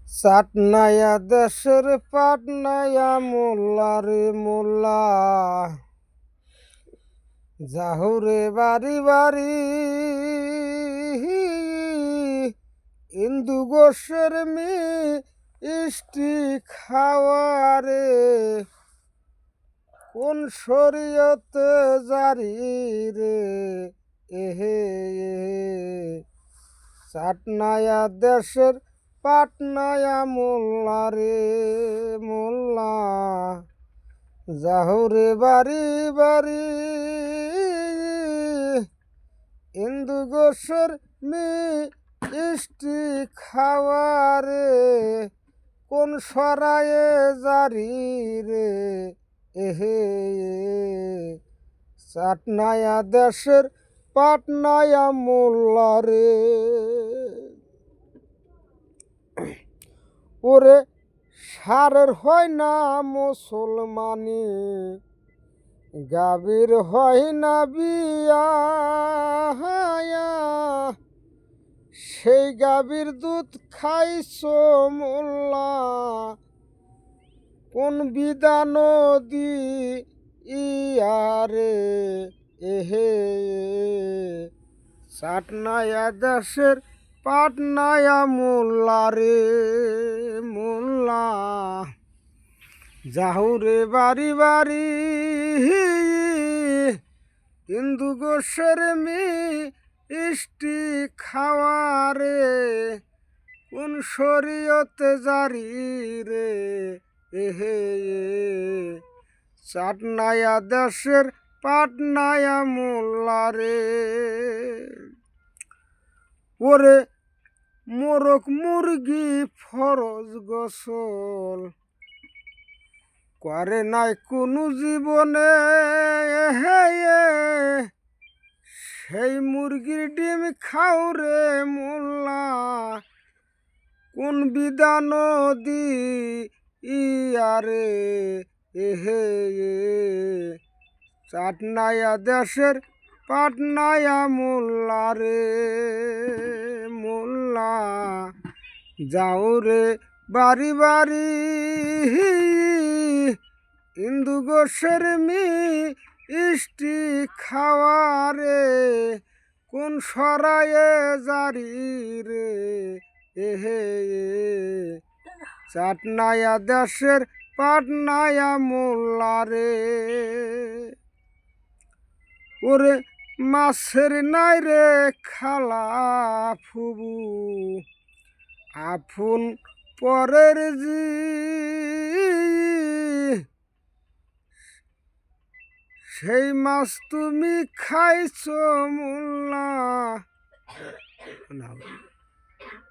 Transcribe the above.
চাটনায়া দেশের পাটনায়া মোল্লা রে মোল্লা, জাহুরে বাড়ি বাড়ি ইন্দু গোসের মিষ্টি খাওয়ারে কোন শরীয়তে জারি রে এহে চাটনায়া দেশের পাটনায়া মোল্লা রে মোল্লা, জাহুরে বাড়ি বাড়ি ইন্দু গোসের মিষ্টি খাওয়ারে কোন সরায়ে জারি রে এহে চাটনায়া দেশের পাটনায়া মোল্লা রে। ওরে সারের হয় না মুসলমানি, গাভীর হয় না বিয়া, সেই গাভীর দুধ খাইছো মোল্লা কোন বিধান দি ইয়ারে এহে চাটনায়া দেশের পাটনায়া মোল্লা রে মোল্লা, জাহুরে বাড়ি বাড়ি হিন্দু গোসের মিষ্টি খাওয়ারে কোন শরীয়তে জারি রে এহে চাটনায়া দেশের পাটনায়া মোল্লা রে। ওরে মোরক মুরগি ফরজ গোসল করে নাই কোনো জীবনে, সেই মুরগির ডিম খাও রে মোল্লা কোন বিধান দি ইয়ারে এহে চাটনায়া দেশের পাটনায়া মোল্লা রে মোল্লা, যাও রে বাড়ি বাড়ি ইন্দু গোসের মিষ্টি খাওয়ারে কোন সরায়ে জারি রে এহে চাটনায়া দেশের পাটনায়া মোল্লা রে। ওরে মাছের নাই রে খালা ফুবু, আফুন পরের জি সেই মাছ তুমি খাইছো মোল্লা।